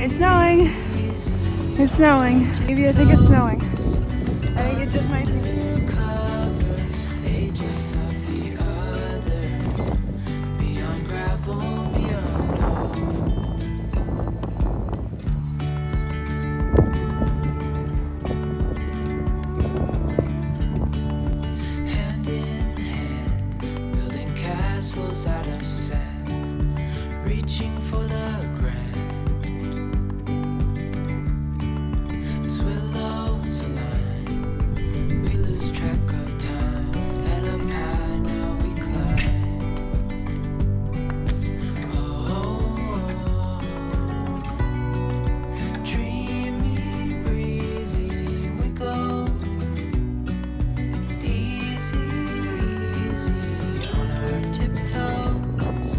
It's snowing. It's snowing. Maybe I think it's snowing. I think it just might be. Out of sand, reaching for the grand. As willows align, we lose track of time. Head up high, now we climb. Oh, dreamy, breezy, we go. Easy, easy on our tiptoes.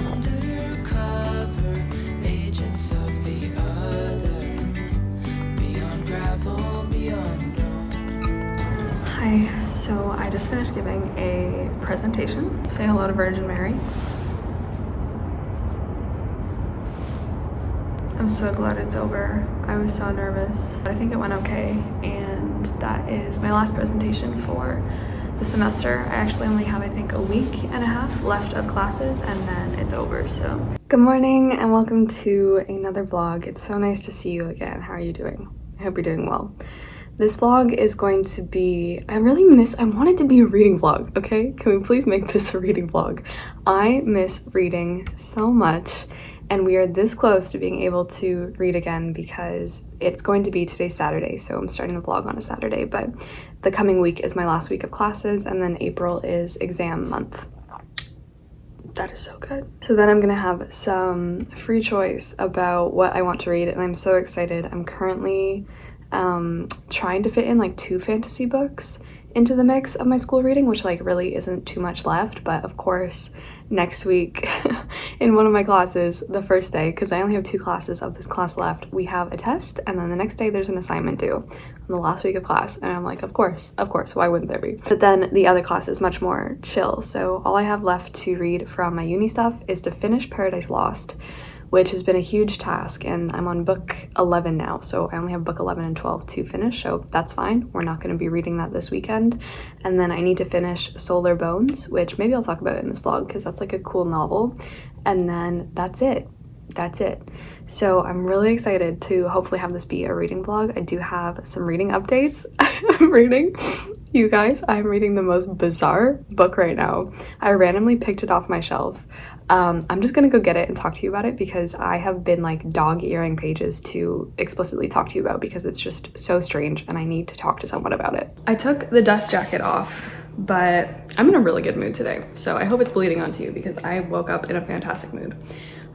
Undercover agents of the other. Beyond gravel, beyond dawn. Hi, so I just finished giving a presentation. Say hello to Virgin Mary. I'm so glad it's over. I was so nervous, but I think it went okay. And that is my last presentation for the semester. I actually only have, I think, a week and a half left of classes and then it's over, so. Good morning and welcome to another vlog. It's so nice to see you again. How are you doing? I hope you're doing well. This vlog is going to be, I want it to be a reading vlog, okay? Can we please make this a reading vlog? I miss reading so much. And we are this close to being able to read again because it's going to be today's Saturday, so I'm starting the vlog on a Saturday, but the coming week is my last week of classes, and then April is exam month. That is so good. So then I'm gonna have some free choice about what I want to read, and I'm so excited. I'm currently trying to fit in like 2 fantasy books into the mix of my school reading, which like really isn't too much left, but of course next week in one of my classes, the first day, because I only have 2 classes of this class left, we have a test, and then the next day there's an assignment due on the last week of class, and I'm like, of course, why wouldn't there be? But then the other class is much more chill, so all I have left to read from my uni stuff is to finish Paradise Lost, which has been a huge task, and I'm on book 11 now, so I only have book 11 and 12 to finish, so that's fine. We're not going to be reading that this weekend. And then I need to finish Solar Bones, which maybe I'll talk about in this vlog because that's like a cool novel, and then that's it. So I'm really excited to hopefully have this be a reading vlog. I do have some reading updates. I'm reading the most bizarre book right now. I randomly picked it off my shelf. I'm just gonna go get it and talk to you about it because I have been like dog-earing pages to explicitly talk to you about because it's just so strange and I need to talk to someone about it. I took the dust jacket off, but I'm in a really good mood today, so I hope it's bleeding onto you because I woke up in a fantastic mood.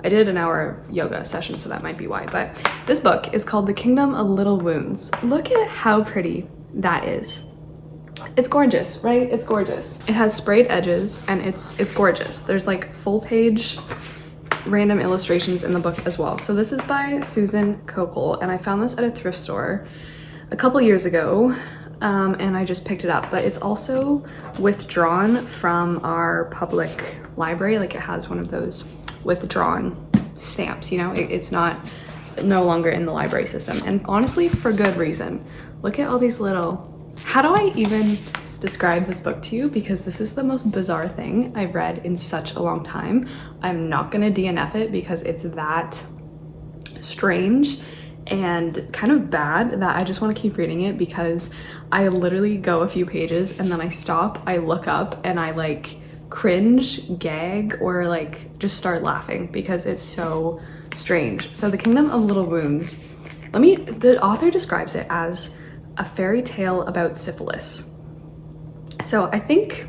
I did an hour yoga session, so that might be why, but this book is called The Kingdom of Little Wounds. Look at how pretty that is. It's gorgeous, right? It's gorgeous. It has sprayed edges and it's gorgeous. There's like full page random illustrations in the book as well. So this is by Susan Kokol, and I found this at a thrift store a couple years ago, and I just picked it up, but it's also withdrawn from our public library. Like it has one of those withdrawn stamps, you know? It's no longer in the library system, and honestly for good reason. Look at all these little, how do I even describe this book to you? Because this is the most bizarre thing I've read in such a long time. I'm not gonna DNF it because it's that strange and kind of bad that I just want to keep reading it because I literally go a few pages and then I stop, I look up, and I like cringe, gag, or like just start laughing because it's so strange. So The Kingdom of Little Wounds, the author describes it as a fairy tale about syphilis. So I think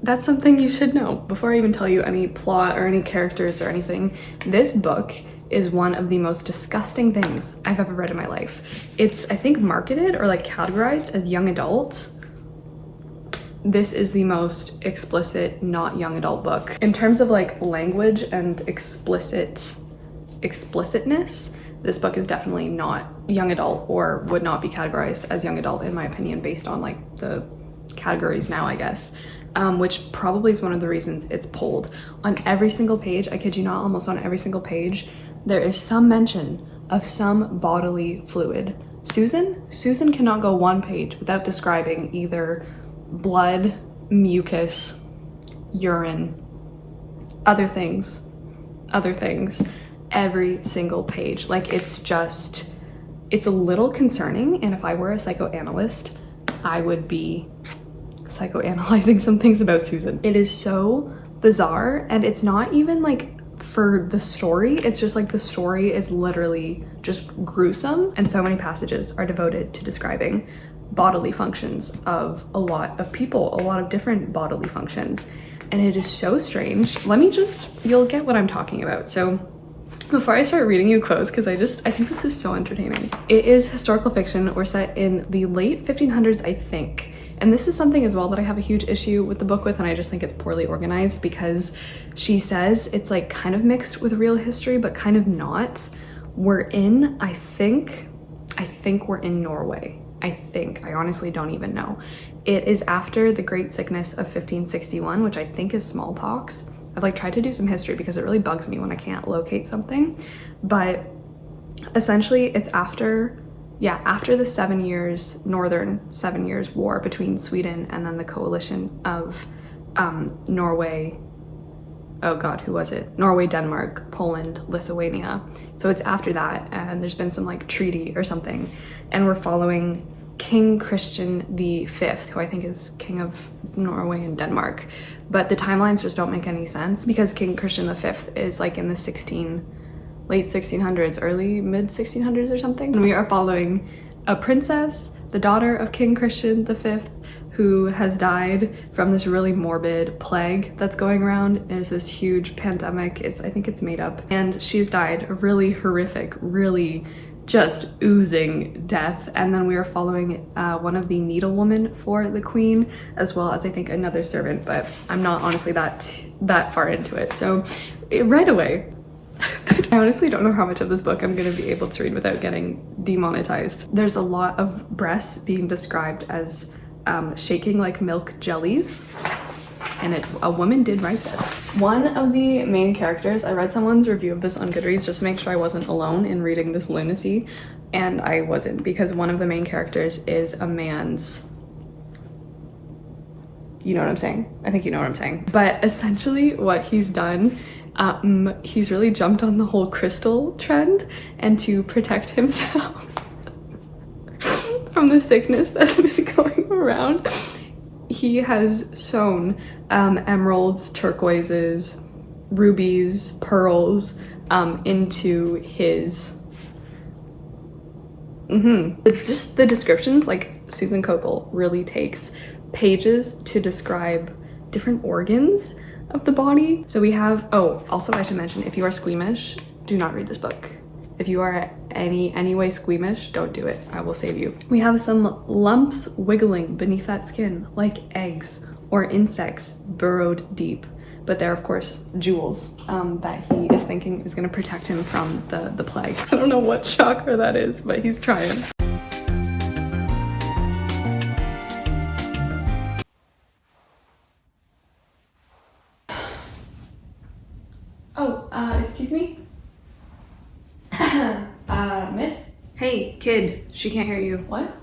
that's something you should know before I even tell you any plot or any characters or anything. This book is one of the most disgusting things I've ever read in my life. It's, I think, marketed or like categorized as young adult. This is the most explicit, not young adult book. In terms of like language and explicitness, this book is definitely not young adult or would not be categorized as young adult in my opinion based on like the categories now, I guess, which probably is one of the reasons it's pulled. On every single page, I kid you not, almost on every single page, there is some mention of some bodily fluid. Susan cannot go one page without describing either blood, mucus, urine, other things, every single page. Like, it's a little concerning, and if I were a psychoanalyst, I would be psychoanalyzing some things about Susan. It is so bizarre, and it's not even like for the story, it's just like the story is literally just gruesome, and so many passages are devoted to describing bodily functions of a lot of people, a lot of different bodily functions, and it is so strange. You'll get what I'm talking about. So before I start reading you quotes, because I think this is so entertaining. It is historical fiction, or set in the late 1500s, I think. And this is something as well that I have a huge issue with the book with, and I just think it's poorly organized, because she says it's like kind of mixed with real history, but kind of not. I think we're in Norway. I honestly don't even know. It is after the Great Sickness of 1561, which I think is smallpox. I've like tried to do some history because it really bugs me when I can't locate something, but essentially it's after the Northern 7 Years War between Sweden and then the coalition of Norway, oh god, who was it? Norway, Denmark, Poland, Lithuania. So it's after that, and there's been some like treaty or something, and we're following King Christian V, who I think is king of Norway and Denmark. But the timelines just don't make any sense, because King Christian V is like in the late 1600s, early mid 1600s or something. And we are following a princess, the daughter of King Christian V, who has died from this really morbid plague that's going around. There's this huge pandemic. I think it's made up. And she's died a really horrific, really just oozing death. And then we are following one of the needlewomen for the queen, as well as I think another servant, but I'm not honestly that far into it. So right away, I honestly don't know how much of this book I'm going to be able to read without getting demonetized. There's a lot of breasts being described as shaking like milk jellies, and a woman did write this. One of the main characters, I read someone's review of this on Goodreads just to make sure I wasn't alone in reading this lunacy, and I wasn't, because one of the main characters is a man's, you know what I'm saying? I think you know what I'm saying. But essentially what he's done, he's really jumped on the whole crystal trend, and to protect himself from the sickness that's been going around, he has sewn emeralds, turquoises, rubies, pearls into his just the descriptions. Like, Susan Kokel really takes pages to describe different organs of the body. So we have, also I should mention, if you are squeamish, do not read this book. If you are any way squeamish, don't do it. I will save you. We have some lumps wiggling beneath that skin, like eggs or insects burrowed deep. But they're, of course, jewels that he is thinking is going to protect him from the plague. I don't know what chakra that is, but he's trying. Excuse me? Miss? Hey, kid, she can't hear you. What?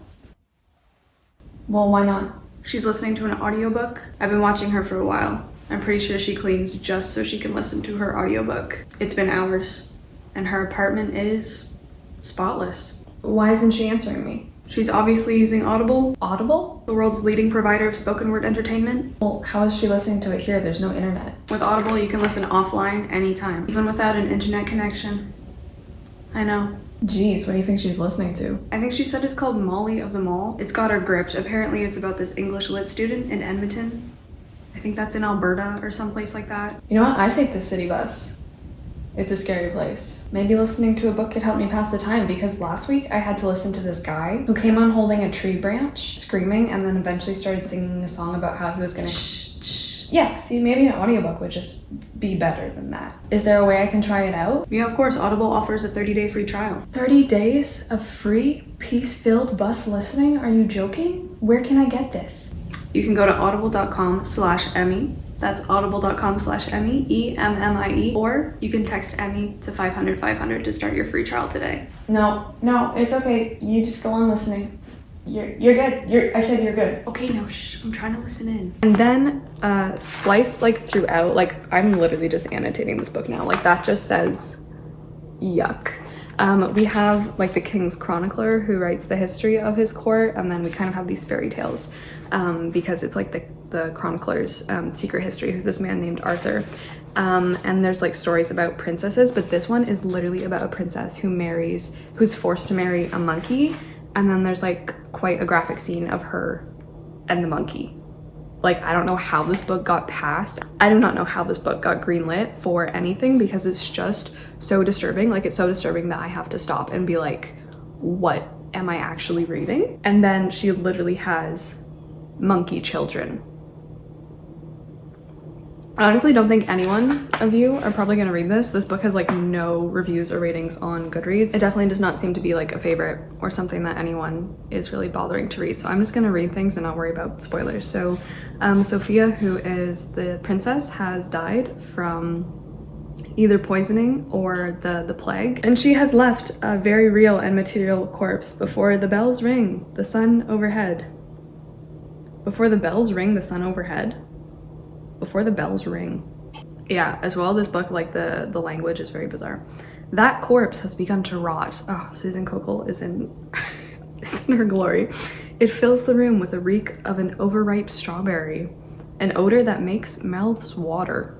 Well, why not? She's listening to an audiobook. I've been watching her for a while. I'm pretty sure she cleans just so she can listen to her audiobook. It's been hours, and her apartment is spotless. Why isn't she answering me? She's obviously using Audible. Audible? The world's leading provider of spoken word entertainment. Well, how is she listening to it here? There's no internet. With Audible, you can listen offline anytime, even without an internet connection. I know. Jeez, what do you think she's listening to? I think she said it's called Molly of the Mall. It's got her gripped. Apparently it's about this English lit student in Edmonton. I think that's in Alberta or someplace like that. You know what? I take the city bus. It's a scary place. Maybe listening to a book could help me pass the time, because last week I had to listen to this guy who came on holding a tree branch, screaming, and then eventually started singing a song about how he was gonna Yeah, see, maybe an audiobook would just be better than that. Is there a way I can try it out? Yeah, of course. Audible offers a 30-day free trial. 30 days of free, peace-filled bus listening? Are you joking? Where can I get this? You can go to audible.com/Emmy. That's audible.com/Emmy, E-M-M-I-E, or you can text Emmy to 500 to start your free trial today. No, it's okay. You just go on listening. You're good. I said you're good. Okay, no, shh. I'm trying to listen in. And then spliced like throughout, like I'm literally just annotating this book now. Like that just says yuck. We have like the King's Chronicler who writes the history of his court, and then we kind of have these fairy tales because it's like the chronicler's secret history, who's this man named Arthur. And there's like stories about princesses, but this one is literally about a princess who's forced to marry a monkey, and then there's like quite a graphic scene of her and the monkey. Like, I don't know how this book got passed. I do not know how this book got greenlit for anything because it's just so disturbing. Like, it's so disturbing that I have to stop and be like, what am I actually reading? And then she literally has monkey children. I honestly don't think anyone of you are probably gonna read this. This book has like no reviews or ratings on Goodreads. It definitely does not seem to be like a favorite or something that anyone is really bothering to read. So I'm just gonna read things and not worry about spoilers. So Sophia, who is the princess, has died from either poisoning or the plague. And she has left a very real and material corpse before the bells ring, the sun overhead. Before the bells ring, the sun overhead. Before the bells ring. Yeah, as well, this book, like the language is very bizarre. That corpse has begun to rot. Oh, Susan Cokel is in her glory. It fills the room with a reek of an overripe strawberry, an odor that makes mouths water.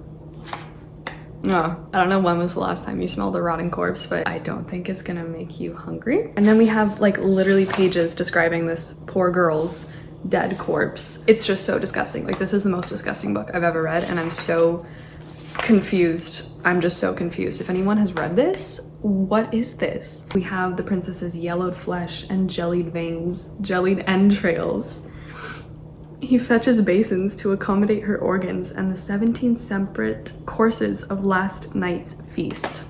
Oh, I don't know when was the last time you smelled a rotting corpse, but I don't think it's gonna make you hungry. And then we have like literally pages describing this poor girl's dead corpse. It's just so disgusting. Like, this is the most disgusting book I've ever read, and I'm so confused. I'm just so confused. If anyone has read this, what is this? We have the princess's yellowed flesh and jellied veins, jellied entrails. He fetches basins to accommodate her organs and the 17 separate courses of last night's feast.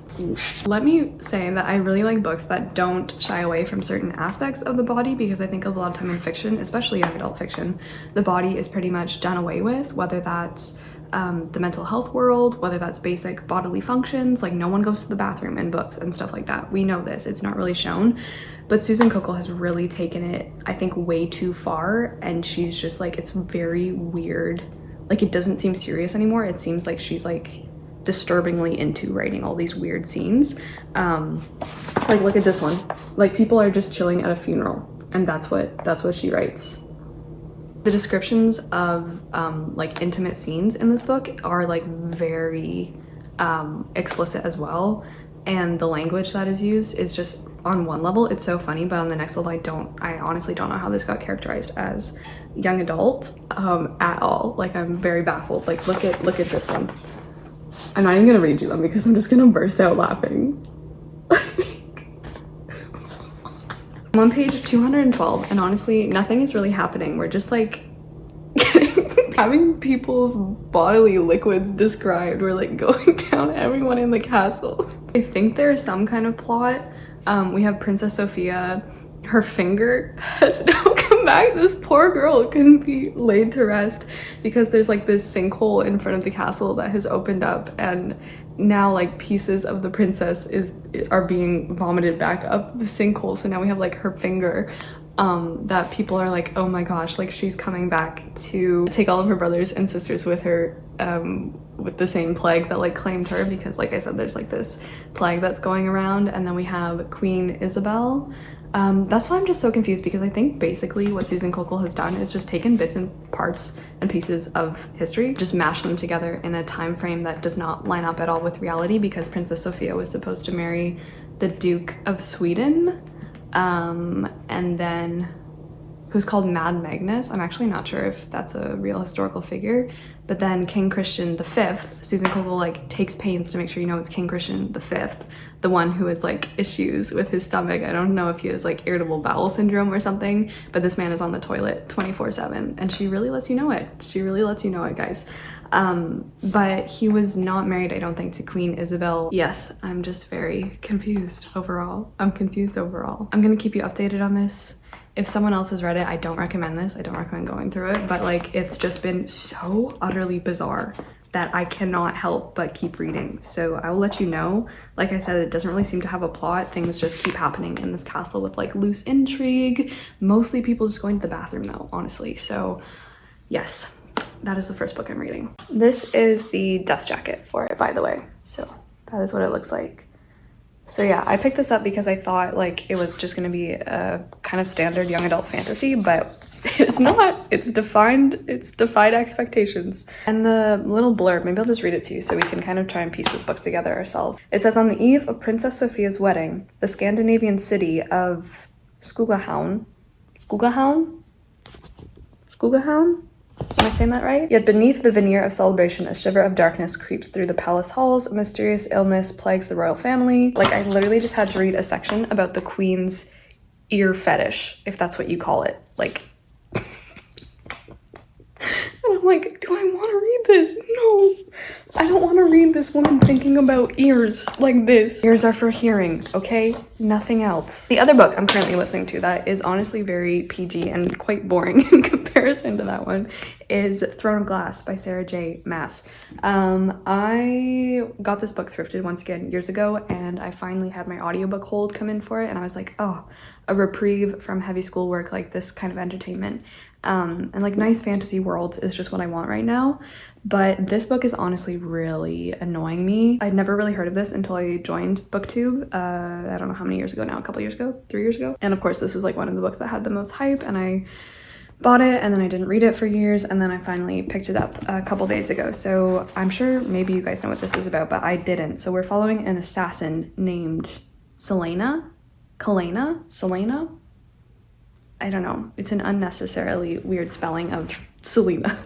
Let me say that I really like books that don't shy away from certain aspects of the body, because I think a lot of time in fiction, especially young adult fiction, the body is pretty much done away with, whether that's the mental health world, whether that's basic bodily functions. Like, no one goes to the bathroom in books and stuff like that. We know this, it's not really shown, but Susan Cokel has really taken it, I think, way too far, and she's just like, it's very weird. Like, it doesn't seem serious anymore. It seems like she's like disturbingly into writing all these weird scenes. Like, look at this one. Like, people are just chilling at a funeral, and that's what she writes. The descriptions of like intimate scenes in this book are like very explicit as well, and the language that is used is just, on one level it's so funny, but on the next level I honestly don't know how this got characterized as young adult at all. Like, I'm very baffled. Like, look at this one. I'm not even gonna read you them because I'm just gonna burst out laughing. I'm on page 212, and honestly, nothing is really happening. We're just like having people's bodily liquids described. We're like going down everyone in the castle. I think there's some kind of plot. We have Princess Sophia. Her finger has now come back. This poor girl couldn't be laid to rest because there's like this sinkhole in front of the castle that has opened up, and now like pieces of the princess are being vomited back up the sinkhole. So now we have like her finger that people are like, oh my gosh, like she's coming back to take all of her brothers and sisters with her with the same plague that like claimed her, because like I said, there's like this plague that's going around. And then we have Queen Isabel. That's why I'm just so confused, because I think basically what Susan Cokel has done is just taken bits and parts and pieces of history, just mashed them together in a time frame that does not line up at all with reality, because Princess Sophia was supposed to marry the Duke of Sweden, and then who's called Mad Magnus. I'm actually not sure if that's a real historical figure, but then King Christian V, Susan Cokel like takes pains to make sure you know it's King Christian V, the one who has like issues with his stomach. I don't know if he has like irritable bowel syndrome or something, but this man is on the toilet 24/7, and she really lets you know it. She really lets you know it, guys. But he was not married, I don't think, to Queen Isabel. Yes, I'm just very confused overall. I'm confused overall. I'm gonna keep you updated on this, If someone else has read it, I don't recommend this. I don't recommend going through it, but like it's just been so utterly bizarre that I cannot help but keep reading. So I will let you know. Like I said, it doesn't really seem to have a plot. Things just keep happening in this castle with like loose intrigue. Mostly people just going to the bathroom though, honestly. So yes, that is the first book I'm reading. This is the dust jacket for it, by the way. So that is what it looks like. So yeah, I picked this up because I thought like it was just gonna be a kind of standard young adult fantasy, but it's not. It's defied expectations. And the little blurb, maybe I'll just read it to you so we can kind of try and piece this book together ourselves. It says, on the eve of Princess Sophia's wedding, the Scandinavian city of Skogahavn? Am I saying that right? Yet beneath the veneer of celebration, a shiver of darkness creeps through the palace halls. A mysterious illness plagues the royal family. Like, I literally just had to read a section about the queen's ear fetish, if that's what you call it. Like, and I'm like, do I want to read this? No, I don't want to read this woman thinking about ears like this. Ears are for hearing, okay? Nothing else. The other book I'm currently listening to that is honestly very PG and quite boring in comparison to that one is Throne of Glass by Sarah J. Maas. I got this book thrifted once again years ago, and I finally had my audiobook hold come in for it, and I was like, oh, a reprieve from heavy schoolwork, like this kind of entertainment. And like nice fantasy worlds is just what I want right now. But this book is honestly really annoying me. I'd never really heard of this until I joined BookTube. I don't know how many years ago now, a couple years ago, 3 years ago. And of course this was like one of the books that had the most hype, and I bought it and then I didn't read it for years, and then I finally picked it up a couple days ago. So I'm sure maybe you guys know what this is about, but I didn't. So we're following an assassin named Selena? I don't know. It's an unnecessarily weird spelling of Selena.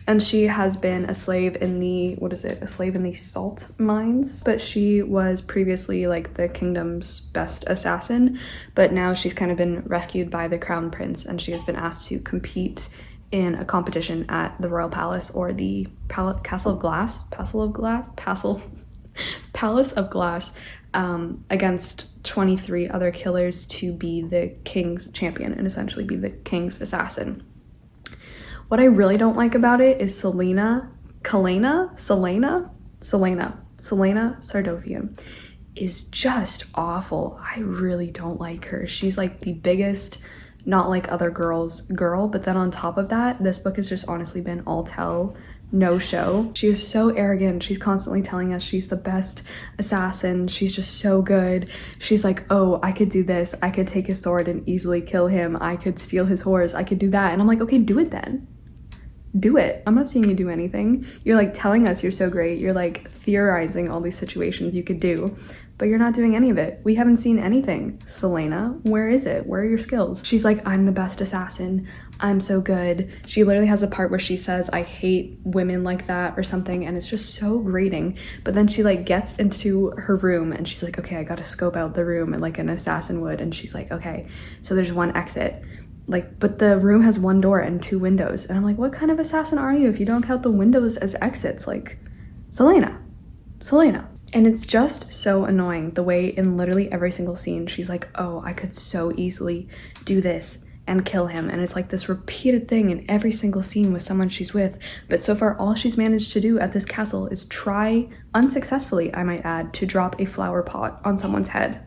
And she has been a slave in the, a slave in the salt mines. But she was previously like the kingdom's best assassin. But now she's kind of been rescued by the crown prince, and she has been asked to compete in a competition at the royal palace, or the Palace of Glass, against 23 other killers to be the king's champion and essentially be the king's assassin. What I really don't like about it is Selena Sardothian is just awful. I really don't like her. She's like the biggest, not like other girls girl, but then on top of that, this book has just honestly been all tell, no show. She is so arrogant. She's constantly telling us she's the best assassin. She's just so good. She's like, oh, I could do this. I could take his sword and easily kill him. I could steal his horse. I could do that. And I'm like, okay, do it then. Do it. I'm not seeing you do anything. You're like telling us you're so great. You're like theorizing all these situations you could do, but you're not doing any of it. We haven't seen anything. Selena, where is it? Where are your skills? She's like, I'm the best assassin. I'm so good. She literally has a part where she says, I hate women like that or something, and it's just so grating. But then she like gets into her room and she's like, okay, I gotta scope out the room, and like an assassin would, and she's like, okay, so there's one exit. Like, but the room has one door and 2 windows. And I'm like, what kind of assassin are you if you don't count the windows as exits? Like, Selena. And it's just so annoying the way in literally every single scene, she's like, oh, I could so easily do this and kill him. And it's like this repeated thing in every single scene with someone she's with. But so far, all she's managed to do at this castle is try, unsuccessfully, I might add, to drop a flower pot on someone's head.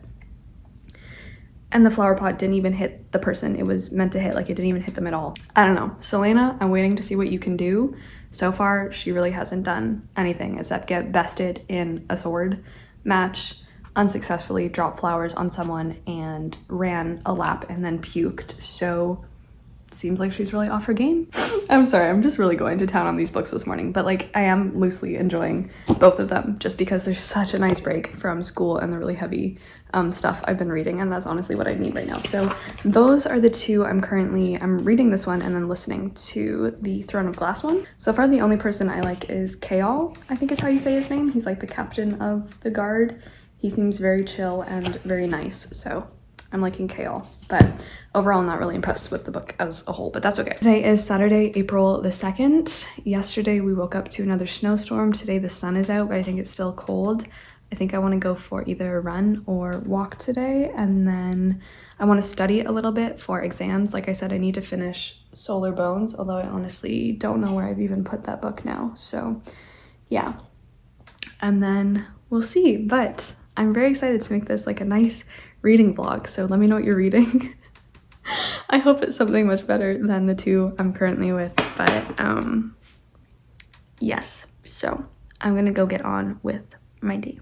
And the flower pot didn't even hit the person it was meant to hit. Like, it didn't even hit them at all. I don't know. Selena, I'm waiting to see what you can do. So far, she really hasn't done anything except get bested in a sword match, unsuccessfully drop flowers on someone, and ran a lap and then puked. So seems like she's really off her game. I'm sorry, I'm just really going to town on these books this morning, but like I am loosely enjoying both of them just because there's such a nice break from school and the really heavy stuff I've been reading, and that's honestly what I need right now. So those are the two I'm reading this one and then listening to the Throne of Glass one. So far the only person I like is Campbell, I think is how you say his name. He's like the captain of the guard. He seems very chill and very nice, so I'm liking Campbell, but overall I'm not really impressed with the book as a whole, but that's okay. Today is Saturday, April the 2nd. Yesterday we woke up to another snowstorm. Today the sun is out, but I think it's still cold. I think I want to go for either a run or walk today, and then I want to study a little bit for exams. Like I said, I need to finish Solar Bones, although I honestly don't know where I've even put that book now. So yeah, and then we'll see. But I'm very excited to make this like a nice reading vlog, so let me know what you're reading. I hope it's something much better than the two I'm currently with, but yes, so I'm gonna go get on with my day.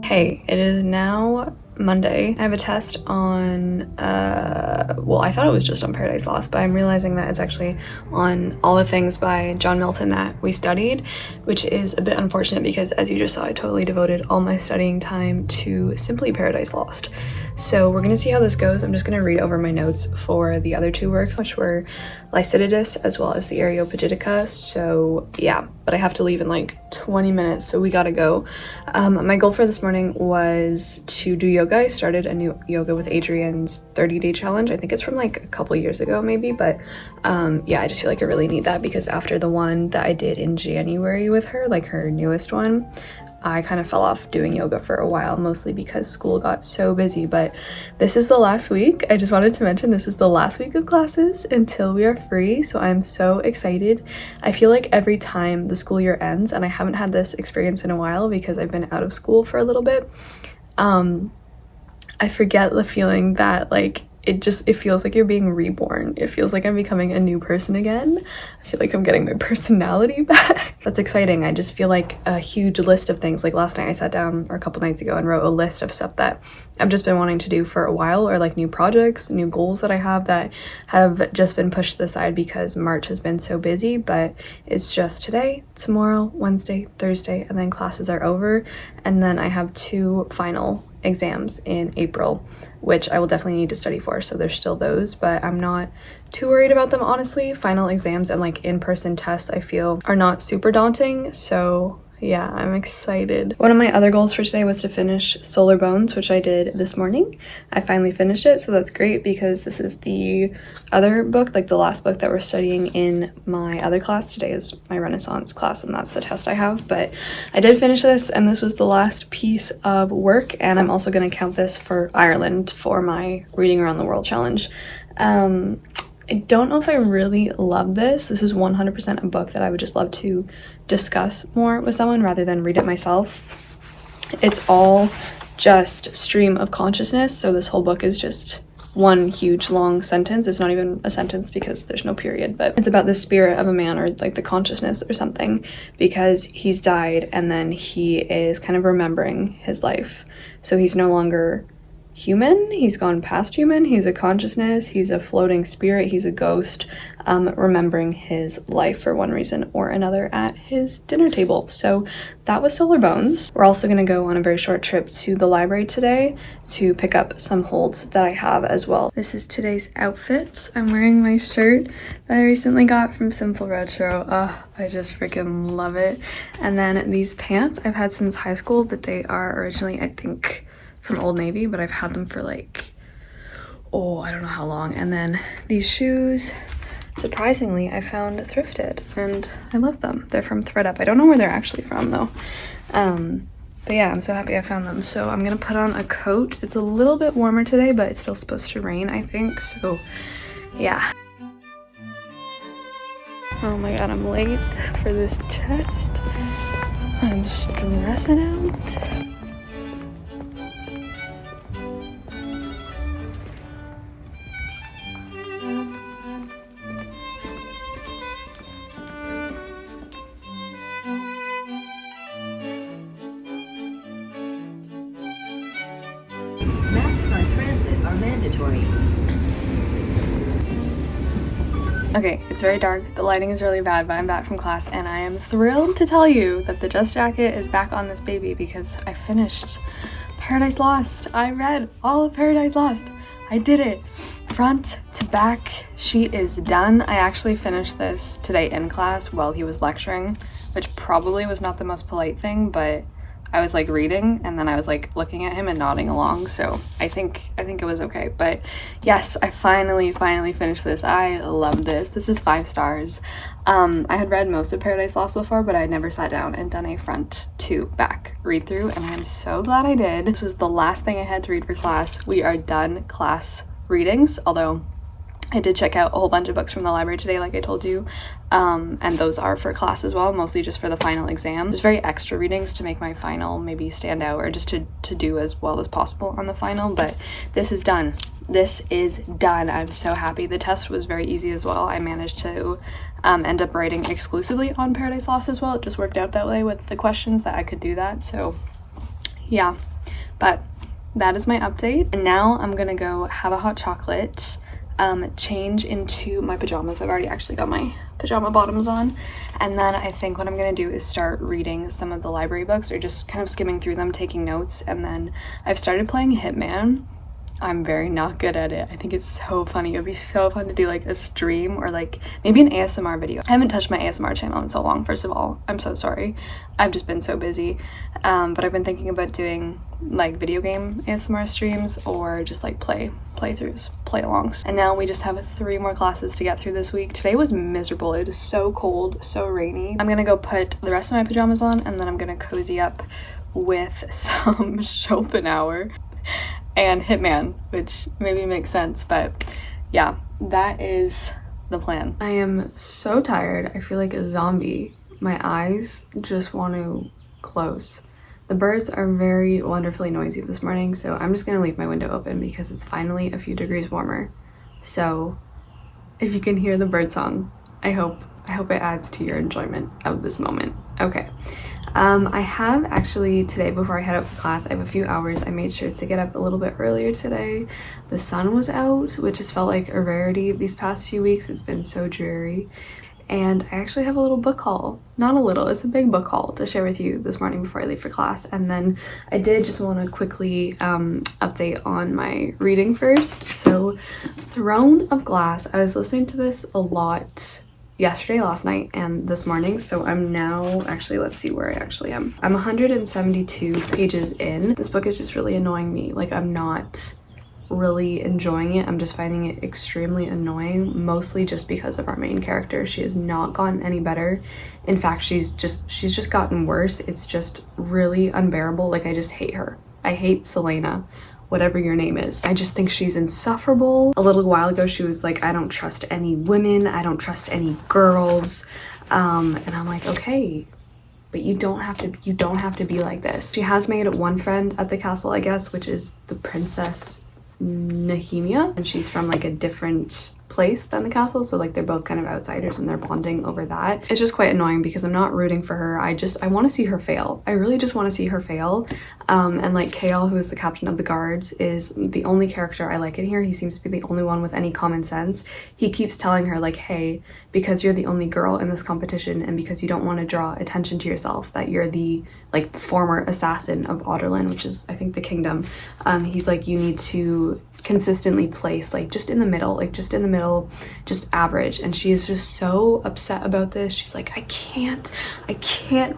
Hey, it is now Monday. I have a test on, well, I thought it was just on Paradise Lost, but I'm realizing that it's actually on All the Things by John Milton that we studied, which is a bit unfortunate because, as you just saw, I totally devoted all my studying time to simply Paradise Lost. So we're gonna see how this goes. I'm just gonna read over my notes for the other two works, which were Lyciditas as well as the Areopagitica. So yeah, but I have to leave in like 20 minutes, so we gotta go. My goal for this morning was to do yoga. I started a new Yoga with Adrienne's 30-day challenge. I think it's from like a couple years ago maybe, but yeah, I just feel like I really need that because after the one that I did in January with her, like her newest one, I kind of fell off doing yoga for a while, mostly because school got so busy. But this is the last week. I just wanted to mention this is the last week of classes until we are free, so I'm so excited. I feel like every time the school year ends, and I haven't had this experience in a while because I've been out of school for a little bit, I forget the feeling that like it feels like you're being reborn. It feels like I'm becoming a new person again. I feel like I'm getting my personality back. That's exciting. I just feel like a huge list of things. Like last night I sat down, or a couple nights ago, and wrote a list of stuff that I've just been wanting to do for a while, or like new projects, new goals that I have that have just been pushed to the side because March has been so busy. But it's just today, tomorrow, Wednesday, Thursday, and then classes are over. And then I have 2 final exams in April, which I will definitely need to study for, so there's still those, but I'm not too worried about them, honestly. Final exams and like in-person tests I feel are not super daunting, so yeah, I'm excited. One of my other goals for today was to finish Solar Bones, which I did this morning. I finally finished it, so that's great because this is the other book, like the last book that we're studying in my other class. Today is my Renaissance class, and that's the test I have, but I did finish this, and this was the last piece of work, and I'm also going to count this for Ireland for my Reading Around the World challenge. I don't know if I really love this. This is 100% a book that I would just love to discuss more with someone rather than read it myself. It's all just stream of consciousness, so this whole book is just one huge long sentence. It's not even a sentence because there's no period, but it's about the spirit of a man, or like the consciousness or something, because he's died and then he is kind of remembering his life. So he's no longer human, he's gone past human, he's a consciousness, he's a floating spirit, he's a ghost, remembering his life for one reason or another at his dinner table. So that was Solar Bones. We're also going to go on a very short trip to the library today to pick up some holds that I have as well. This is today's outfit. I'm wearing my shirt that I recently got from Simple Retro. I just freaking love it. And then these pants I've had since high school, but they are originally, I think, from Old Navy, but I've had them for like, I don't know how long. And then these shoes, surprisingly, I found thrifted and I love them. They're from ThredUp. I don't know where they're actually from though. But yeah, I'm so happy I found them. So I'm gonna put on a coat. It's a little bit warmer today, but it's still supposed to rain, I think. So yeah. Oh my god, I'm late for this test. I'm stressing out. Masks on transit are mandatory. Okay, it's very dark, the lighting is really bad, but I'm back from class and I am thrilled to tell you that the Just Jacket is back on this baby because I finished Paradise Lost. I read all of Paradise Lost. I did it. Front to back sheet is done. I actually finished this today in class while he was lecturing, which probably was not the most polite thing, but I was like reading and then I was like looking at him and nodding along, so I think it was okay. But yes, I finally finished this. I love this. This is 5 stars. I had read most of Paradise Lost before, but I had never sat down and done a front to back read through, and I'm so glad I did. This was the last thing I had to read for class. We are done class readings, although I did check out a whole bunch of books from the library today, like I told you, and those are for class as well, mostly just for the final exam. There's very extra readings to make my final maybe stand out, or just to do as well as possible on the final, but this is done. This is done. I'm so happy. The test was very easy as well. I managed to end up writing exclusively on Paradise Lost as well. It just worked out that way with the questions that I could do that, so yeah. But that is my update, and now I'm gonna go have a hot chocolate, change into my pajamas. I've already actually got my pajama bottoms on, and then I think what I'm gonna do is start reading some of the library books, or just kind of skimming through them, taking notes. And then I've started playing Hitman. I'm very not good at it. I think it's so funny. It would be so fun to do like a stream or like maybe an ASMR video. I haven't touched my ASMR channel in so long. First of all, I'm so sorry. I've just been so busy. But I've been thinking about doing like video game ASMR streams, or just like playthroughs, play-alongs. And now we just have 3 more classes to get through this week. Today was miserable. It was so cold, so rainy. I'm gonna go put the rest of my pajamas on, and then I'm gonna cozy up with some Schopenhauer and Hitman, which maybe makes sense, but yeah, that is the plan. I am so tired. I feel like a zombie. My eyes just want to close. The birds are very wonderfully noisy this morning, so I'm just gonna leave my window open because it's finally a few degrees warmer. So if you can hear the bird song, I hope it adds to your enjoyment of this moment. Okay. I have actually today, before I head out for class, I have a few hours. I made sure to get up a little bit earlier today. The sun was out, which has felt like a rarity these past few weeks. It's been so dreary. And I actually have a little book haul. Not a little, it's a big book haul to share with you this morning before I leave for class. And then I did just want to quickly update on my reading first. So Throne of Glass, I was listening to this a lot yesterday, last night, and this morning. So I'm now, actually, let's see where I actually am. I'm 172 pages in. This book is just really annoying me. Like, I'm not really enjoying it. I'm just finding it extremely annoying, mostly just because of our main character. She has not gotten any better. In fact, she's just gotten worse. It's just really unbearable. Like, I just hate her. I hate Selena, whatever your name is. I just think she's insufferable. A little while ago, she was like, I don't trust any women. I don't trust any girls. And I'm like, okay, but you don't have to be like this. She has made one friend at the castle, I guess, which is the Princess Nehemia, and she's from like a different place than the castle, so like they're both kind of outsiders and they're bonding over that. It's just quite annoying because I'm not rooting for her. I want to see her fail. I really just want to see her fail. And like Campbell, who is the captain of the guards, is the only character I like in here. He seems to be the only one with any common sense. He keeps telling her like, hey, because you're the only girl in this competition and because you don't want to draw attention to yourself, that you're the like former assassin of Audible, which is I think the kingdom, he's like, you need to consistently place like just in the middle, just average. And she is just so upset about this. She's like, I can't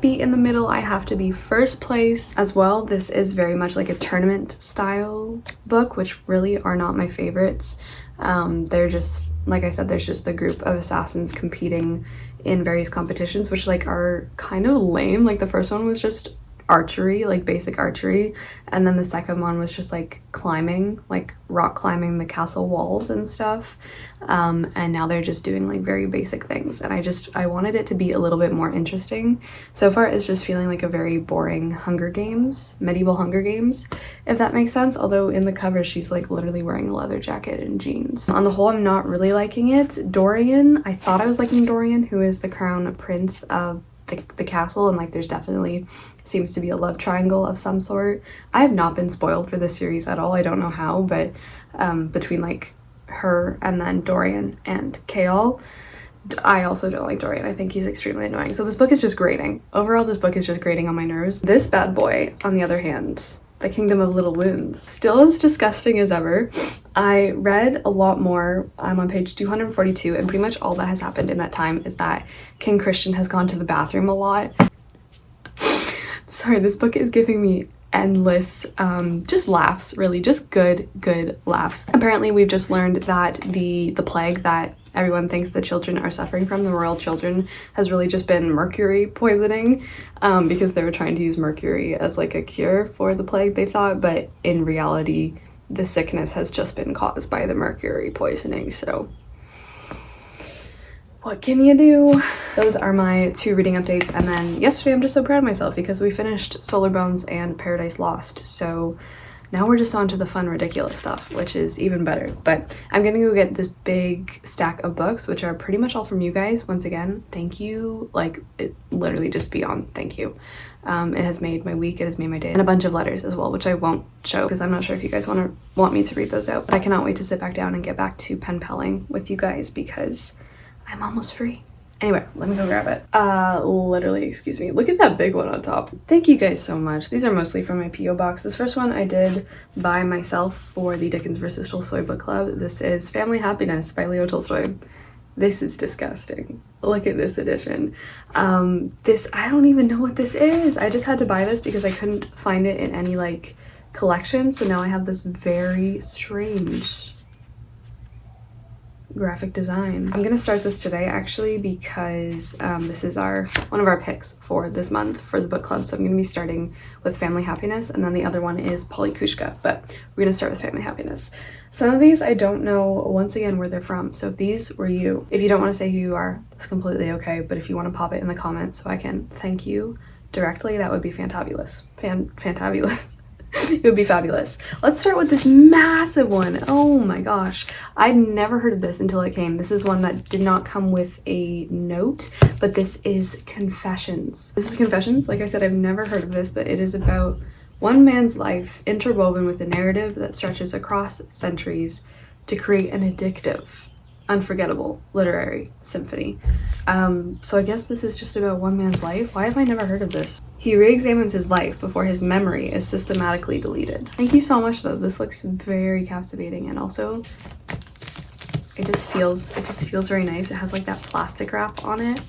be in the middle, I have to be first place. As well, this is very much like a tournament style book, which really are not my favorites. They're just, like I said, there's just the group of assassins competing in various competitions, which like are kind of lame. Like the first one was just archery, like basic archery, and then the second one was just like climbing, like rock climbing the castle walls and stuff, and now they're just doing like very basic things, and I wanted it to be a little bit more interesting. So far it's just feeling like a very boring medieval Hunger Games, if that makes sense, although in the cover she's like literally wearing a leather jacket and jeans. On the whole, I'm not really liking it. Dorian, I thought I was liking Dorian, who is the crown prince of the castle, and like there's definitely seems to be a love triangle of some sort. I have not been spoiled for this series at all. I don't know how, but between like her and then Dorian and Campbell, I also don't like Dorian. I think he's extremely annoying. So this book is just grating. Overall, this book is just grating on my nerves. This bad boy, on the other hand, The Kingdom of Little Wounds, still as disgusting as ever. I read a lot more. I'm on page 242, and pretty much all that has happened in that time is that King Christian has gone to the bathroom a lot. Sorry, this book is giving me endless just laughs, really, just good laughs. Apparently we've just learned that the plague that everyone thinks the children are suffering from, the royal children, has really just been mercury poisoning, because they were trying to use mercury as like a cure for the plague, they thought, but in reality the sickness has just been caused by the mercury poisoning. So what can you do? Those are my 2 reading updates. And then yesterday, I'm just so proud of myself because we finished Solar Bones and Paradise Lost. So now we're just on to the fun, ridiculous stuff, which is even better. But I'm gonna go get this big stack of books, which are pretty much all from you guys. Once again, thank you. Like, it literally just beyond thank you. It has made my week, it has made my day. And a bunch of letters as well, which I won't show because I'm not sure if you guys want me to read those out. But I cannot wait to sit back down and get back to pen paling with you guys because I'm almost free. Anyway, let me go grab it. Literally, excuse me. Look at that big one on top. Thank you guys so much. These are mostly from my P.O. box. This first one I did by myself for the Dickens vs. Tolstoy book club. This is Family Happiness by Leo Tolstoy. This is disgusting. Look at this edition. This, I don't even know what this is. I just had to buy this because I couldn't find it in any like collection. So now I have this very strange graphic design. I'm gonna start this today actually because this is one of our picks for this month for the book club. So I'm gonna be starting with Family Happiness, and then the other one is Polykushka, but we're gonna start with Family Happiness. Some of these I don't know, once again, where they're from. So if these were you, if you don't want to say who you are, it's completely okay, but if you want to pop it in the comments so I can thank you directly, that would be fantabulous. Fantabulous. It would be fabulous. Let's start with this massive one. Oh my gosh. I'd never heard of this until it came. This is one that did not come with a note, but this is Confessions. This is Confessions. Like I said, I've never heard of this, but it is about one man's life interwoven with a narrative that stretches across centuries to create an addictive, unforgettable literary symphony. So I guess this is just about one man's life. Why have I never heard of this? He re-examines his life before his memory is systematically deleted. Thank you so much though. This looks very captivating, and also it just feels very nice. It has like that plastic wrap on it.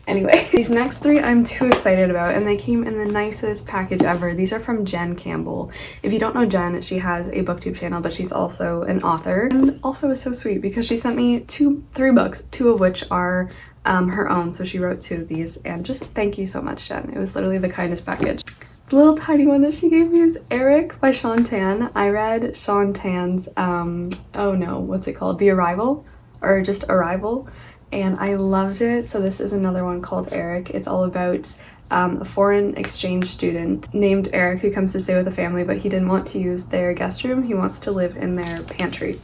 Anyway, these next 3 I'm too excited about, and they came in the nicest package ever. These are from Jen Campbell. If you don't know Jen, she has a booktube channel, but she's also an author, and also is so sweet because she sent me 3 books, 2 of which are her own. So she wrote 2 of these, and just thank you so much, Jen. It was literally the kindest package. The little tiny one that she gave me is Eric by Sean Tan. I read Sean Tan's, oh no, what's it called? The Arrival, or just Arrival. And I loved it. So this is another one called Eric. It's all about a foreign exchange student named Eric who comes to stay with a family, but he didn't want to use their guest room. He wants to live in their pantry.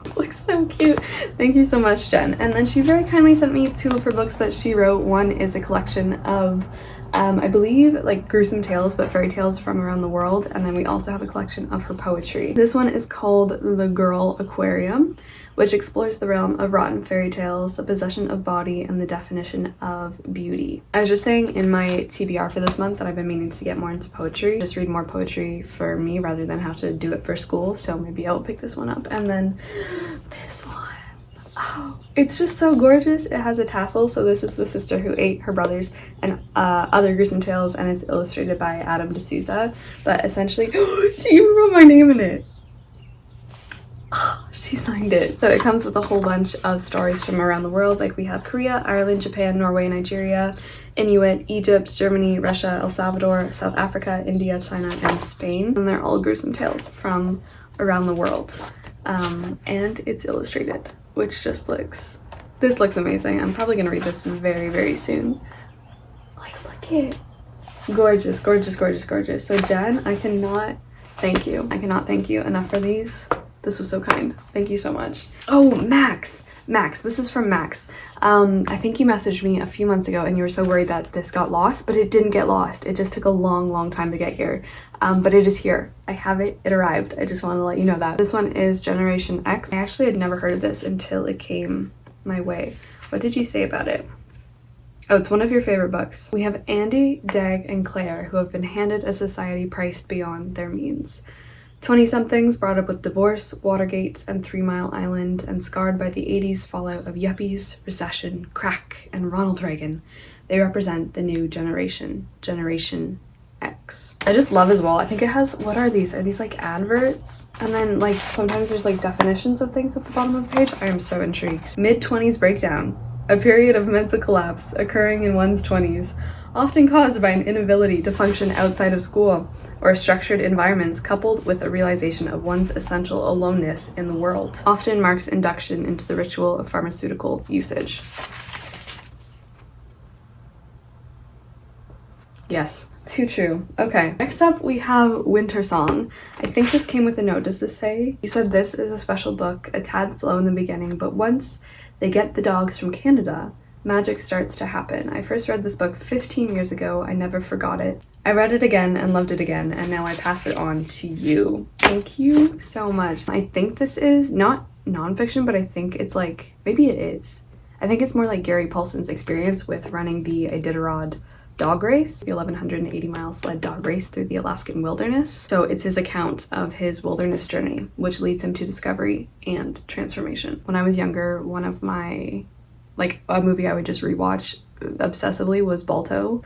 This looks So cute. Thank you so much, Jen. And then she very kindly sent me 2 of her books that she wrote. One is a collection of I believe like gruesome tales, but fairy tales from around the world. And then we also have a collection of her poetry. This one is called The Girl Aquarium, which explores the realm of rotten fairy tales, the possession of body, and the definition of beauty. I was just saying in my TBR for this month that I've been meaning to get more into poetry, just read more poetry for me rather than have to do it for school. So maybe I'll pick this one up. And then this one. Oh, it's just so gorgeous. It has a tassel. So this is The Sister Who Ate Her Brothers and Other Gruesome Tales, and it's illustrated by Adam D'Souza. But essentially, she even wrote my name in it. She signed it. So it comes with a whole bunch of stories from around the world. Like we have Korea, Ireland, Japan, Norway, Nigeria, Inuit, Egypt, Germany, Russia, El Salvador, South Africa, India, China, and Spain. And they're all gruesome tales from around the world. And it's illustrated, which just looks amazing. I'm probably gonna read this very, very soon. Like, look it. Gorgeous, gorgeous, gorgeous, gorgeous. So Jen, I cannot thank you. I cannot thank you enough for these. This was so kind. Thank you so much. Oh, Max, this is from Max. I think you messaged me a few months ago and you were so worried that this got lost, but it didn't get lost. It just took a long, long time to get here. But it is here. I have it. It arrived. I just want to let you know that. This one is Generation X. I actually had never heard of this until it came my way. What did you say about it? Oh, it's one of your favorite books. We have Andy, Dag, and Claire, who have been handed a society priced beyond their means. 20-somethings brought up with divorce, Watergate, and 3 Mile Island, and scarred by the 80s fallout of yuppies, recession, crack, and Ronald Reagan. They represent the new generation, Generation X. I just love as well. I think it has, what are these? Are these like adverts? And then like sometimes there's like definitions of things at the bottom of the page. I am so intrigued. Mid-20s breakdown. A period of mental collapse occurring in one's 20s, often caused by an inability to function outside of school or structured environments, coupled with a realization of one's essential aloneness in the world, often marks induction into the ritual of pharmaceutical usage. Yes, too true. Okay, next up we have Winter Song. I think this came with a note. Does this say? You said this is a special book, a tad slow in the beginning, but once they get the dogs from Canada, magic starts to happen. I first read this book 15 years ago. I never forgot it. I read it again and loved it again, and now I pass it on to you. Thank you so much. I think this is not nonfiction, but I think it's like, maybe it is. I think it's more like Gary Paulson's experience with running the Iditarod dog race, the 1,180 mile sled dog race through the Alaskan wilderness. So it's his account of his wilderness journey, which leads him to discovery and transformation. When I was younger, one of my, like a movie I would just rewatch obsessively was Balto.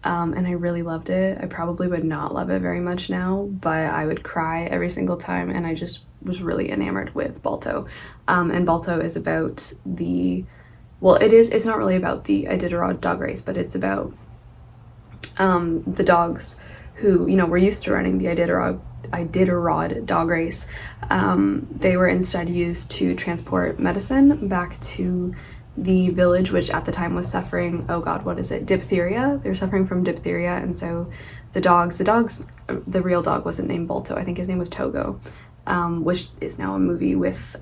And I really loved it. I probably would not love it very much now, but I would cry every single time, and I just was really enamored with Balto. And Balto is about it's not really about the Iditarod dog race, but it's about the dogs who, were used to running the Iditarod dog race. They were instead used to transport medicine back to the village, which at the time was suffering, diphtheria. They were suffering from diphtheria, and so the real dog wasn't named Balto. I think his name was Togo, which is now a movie with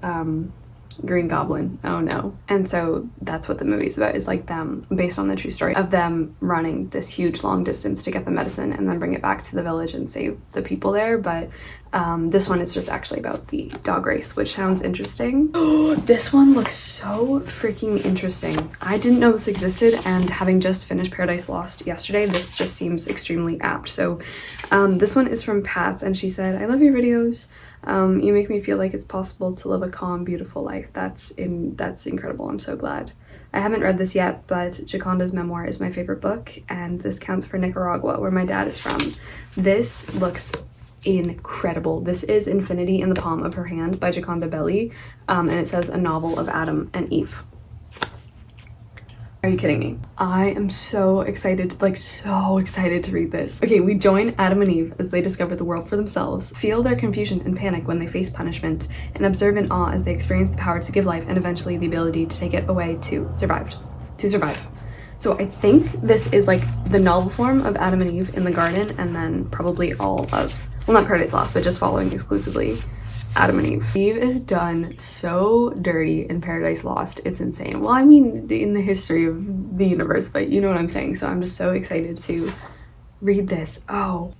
Green Goblin. Oh no. And so that's what the movie's about, is like them, based on the true story of them running this huge long distance to get the medicine and then bring it back to the village and save the people there. But this one is just actually about the dog race, which sounds interesting. This one looks so freaking interesting. I didn't know this existed, and having just finished Paradise Lost yesterday, this just seems extremely apt. So this one is from Pats, and she said, "I love your videos. You make me feel like it's possible to live a calm, beautiful life." That's incredible. I'm so glad. I haven't read this yet, but Jaconda's memoir is my favorite book, and this counts for Nicaragua, where my dad is from. This looks incredible. This is Infinity in the Palm of Her Hand by Jaconda Belli, and it says a novel of Adam and Eve. Are you kidding me? I am so excited to read this. Okay, we join Adam and Eve as they discover the world for themselves, feel their confusion and panic when they face punishment, and observe in awe as they experience the power to give life and eventually the ability to take it away to survive. So I think this is like the novel form of Adam and Eve in the garden, and then probably all of, well, not Paradise Lost, but just following exclusively Adam and Eve. Eve is done so dirty in Paradise Lost. It's insane. Well, I mean, in the history of the universe, but you know what I'm saying. So I'm just so excited to read this. Oh,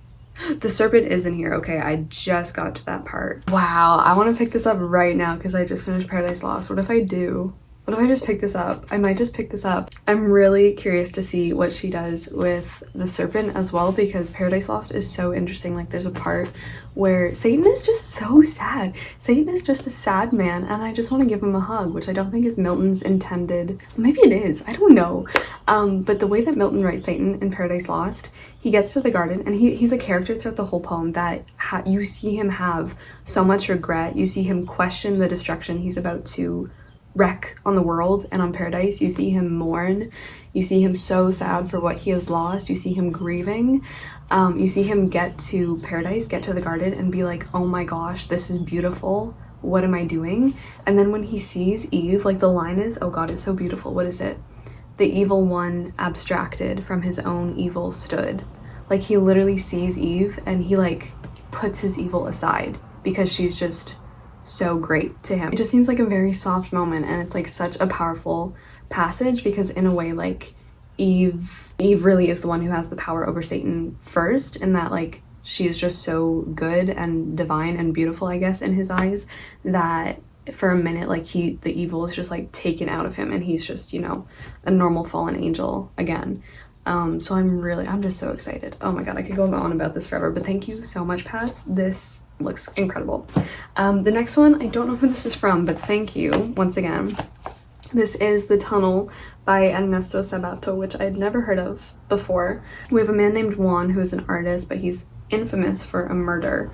the serpent is in here. Okay, I just got to that part. Wow, I want to pick this up right now because I just finished Paradise Lost. What if I do? What if I just pick this up? I might just pick this up. I'm really curious to see what she does with the serpent as well, because Paradise Lost is so interesting. Like, there's a part where Satan is just so sad. Satan is just a sad man, and I just want to give him a hug, which I don't think is Milton's intended. Maybe it is, I don't know. But the way that Milton writes Satan in Paradise Lost, he gets to the garden, and he's a character throughout the whole poem that you see him have so much regret. You see him question the destruction he's about to wreck on the world and on Paradise. You see him mourn. You see him so sad for what he has lost. You see him grieving. You see him get to Paradise, get to the garden, and be like, oh my gosh, this is beautiful. What am I doing? And then when he sees Eve, like, the line is, oh God, it's so beautiful. What is it? The evil one abstracted from his own evil stood. Like, he literally sees Eve and he like puts his evil aside because she's just so great to him. It just seems like a very soft moment, and it's like such a powerful passage because in a way, like, Eve really is the one who has the power over Satan first, and that like she's just so good and divine and beautiful, I guess, in his eyes, that for a minute, like, the evil is just like taken out of him and he's just, you know, a normal fallen angel again. So I'm just so excited. Oh my God, I could go on about this forever, but thank you so much, Pats. This looks incredible. The next one, I don't know who this is from, but thank you once again. This is The Tunnel by Ernesto Sabato, which I'd never heard of before. We have a man named Juan who is an artist, but he's infamous for a murder.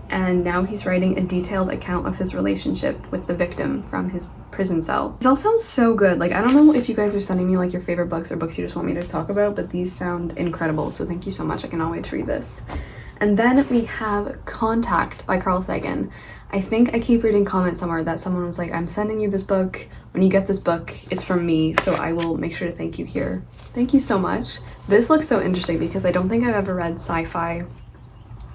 And now he's writing a detailed account of his relationship with the victim from his prison cell. These all sound so good. Like, I don't know if you guys are sending me like your favorite books or books you just want me to talk about, but these sound incredible. So thank you so much. I cannot wait to read this. And then we have Contact by Carl Sagan. I think I keep reading comments somewhere that someone was like, I'm sending you this book. When you get this book, it's from me. So I will make sure to thank you here. Thank you so much. This looks so interesting because I don't think I've ever read sci-fi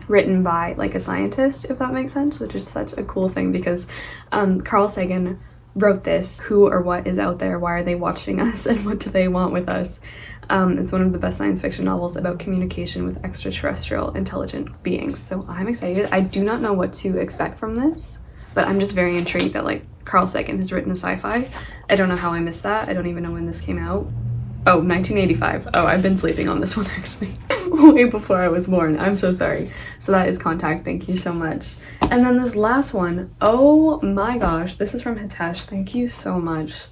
written by like a scientist, if that makes sense, which is such a cool thing because Carl Sagan wrote this. Who or what is out there? Why are they watching us? And what do they want with us? It's one of the best science fiction novels about communication with extraterrestrial intelligent beings. So I'm excited. I do not know what to expect from this, but I'm just very intrigued that like Carl Sagan has written a sci-fi. I don't know how I missed that. I don't even know when this came out. Oh, 1985. Oh, I've been sleeping on this one actually. Way before I was born. I'm so sorry. So that is Contact. Thank you so much. And then this last one. Oh my gosh. This is from Hitesh. Thank you so much.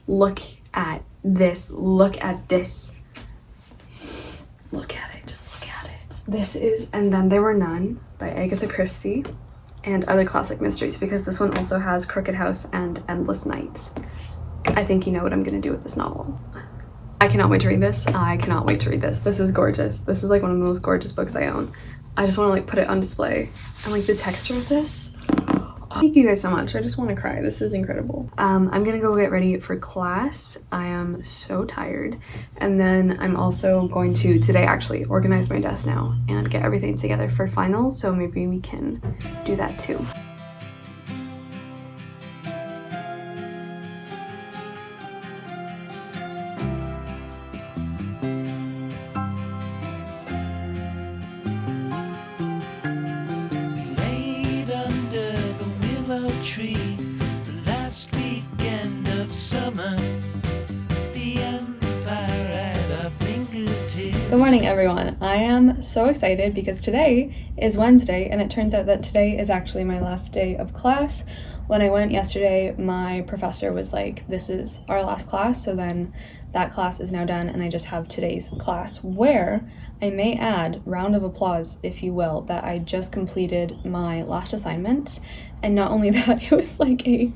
Look at this. Look at this. Look at it. Just look at it. This is And Then There Were None by Agatha Christie and other classic mysteries, because this one also has Crooked House and Endless Night. I think you know what I'm going to do with this novel. I cannot wait to read this. I cannot wait to read this. This is gorgeous. This is like one of the most gorgeous books I own. I just want to like put it on display. And like the texture of this. Oh, thank you guys so much. I just want to cry. This is incredible. I'm gonna go get ready for class. I am so tired. And then I'm also going to today actually organize my desk now and get everything together for finals. So maybe we can do that too. Laid under the willow tree, the last weekend of summer, the empire at our fingertips. Good morning, everyone. I am so excited because today is Wednesday, and it turns out that today is actually my last day of class. When I went yesterday, my professor was like, this is our last class, so then that class is now done, and I just have today's class, where I may add, round of applause, if you will, that I just completed my last assignment. And not only that, it was like a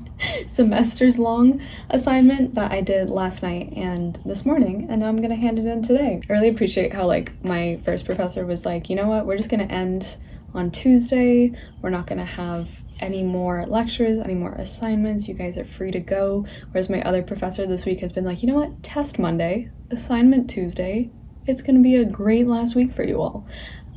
semester's long assignment that I did last night and this morning, and now I'm gonna hand it in today. I really appreciate how like my first professor was like, you know what, we're just gonna end on Tuesday. We're not gonna have any more lectures, any more assignments. You guys are free to go. Whereas my other professor this week has been like, you know what, test Monday, assignment Tuesday. It's gonna be a great last week for you all.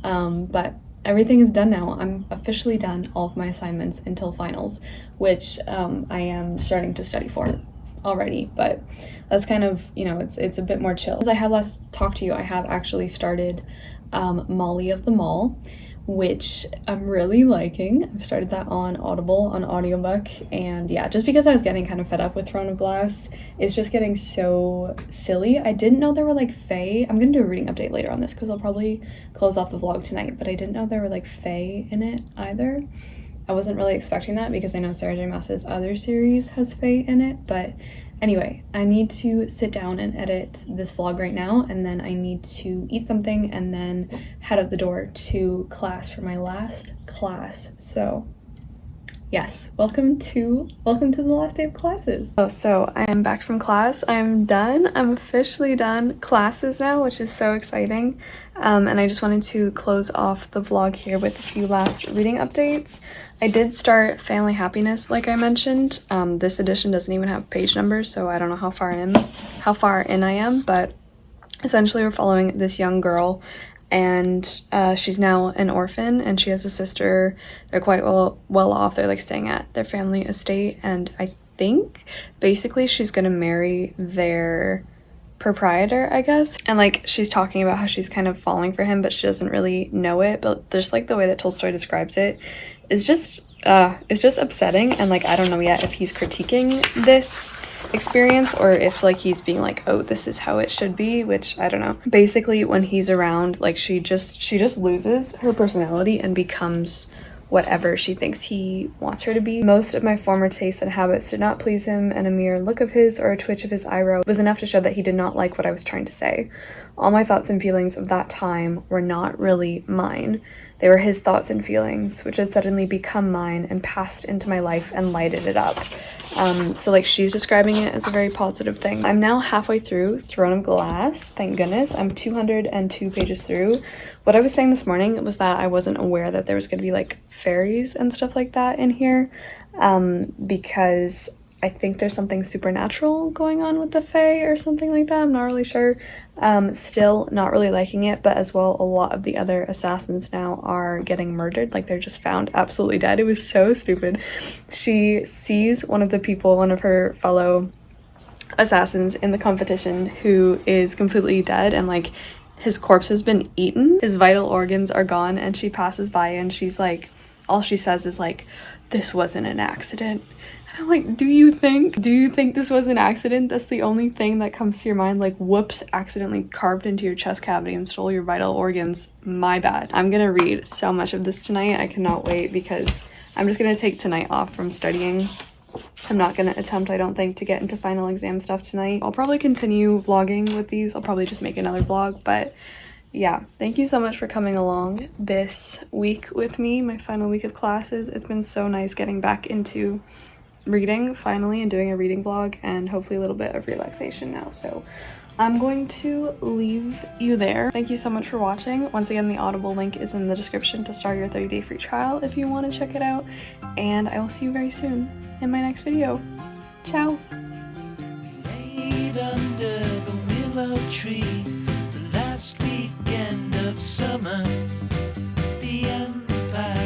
But everything is done now. I'm officially done all of my assignments until finals, which I am starting to study for already, but that's kind of, you know, it's a bit more chill. As I had last talked to you, I have actually started Molly of the Mall, which I'm really liking. I've started that on Audible, on audiobook, and yeah, just because I was getting kind of fed up with Throne of Glass, it's just getting so silly. I didn't know there were like fae. I'm gonna do a reading update later on this because I'll probably close off the vlog tonight, but I didn't know there were like fae in it either. I wasn't really expecting that because I know Sarah J Maas's other series has fae in it, but anyway, I need to sit down and edit this vlog right now, and then I need to eat something and then head out the door to class for my last class. So yes, welcome to the last day of classes. Oh, so I am back from class. I'm done. I'm officially done classes now, which is so exciting. And I just wanted to close off the vlog here with a few last reading updates. I did start Family Happiness, like I mentioned. This edition doesn't even have page numbers, so I don't know how far in I am, but essentially we're following this young girl, and she's now an orphan, and she has a sister. They're quite well off. They're like staying at their family estate, and I think basically she's gonna marry their proprietor, I guess. And like she's talking about how she's kind of falling for him, but she doesn't really know it. But just like the way that Tolstoy describes it is just it's just upsetting, and like I don't know yet if he's critiquing this experience or if like he's being like, oh, this is how it should be, which I don't know. Basically when he's around, like she just loses her personality and becomes whatever she thinks he wants her to be. Most of my former tastes and habits did not please him, and a mere look of his or a twitch of his eyebrow was enough to show that he did not like what I was trying to say. All my thoughts and feelings of that time were not really mine. They were his thoughts and feelings, which had suddenly become mine and passed into my life and lighted it up. So like she's describing it as a very positive thing. I'm now halfway through Throne of Glass, thank goodness. I'm 202 pages through. What I was saying this morning was that I wasn't aware that there was going to be like fairies and stuff like that in here, because I think there's something supernatural going on with the fae or something like that. I'm not really sure. Still not really liking it, but as well, a lot of the other assassins now are getting murdered. Like they're just found absolutely dead. It was so stupid. She sees one of her fellow assassins in the competition who is completely dead, and like his corpse has been eaten. His vital organs are gone, and she passes by and she's like, all she says is like, this wasn't an accident. I'm like, do you think this was an accident? That's the only thing that comes to your mind. Like, whoops, accidentally carved into your chest cavity and stole your vital organs. My bad. I'm gonna read so much of this tonight. I cannot wait because I'm just gonna take tonight off from studying. I'm not gonna attempt, I don't think, to get into final exam stuff tonight. I'll probably continue vlogging with these. I'll probably just make another vlog, but yeah, thank you so much for coming along this week with me, my final week of classes. It's been so nice getting back into reading finally and doing a reading vlog, and hopefully a little bit of relaxation now. So I'm going to leave you there. Thank you so much for watching. Once again, the Audible link is in the description to start your 30-day free trial if you want to check it out, and I will see you very soon in my next video. Ciao. Laid under the willow tree, the last weekend of summer.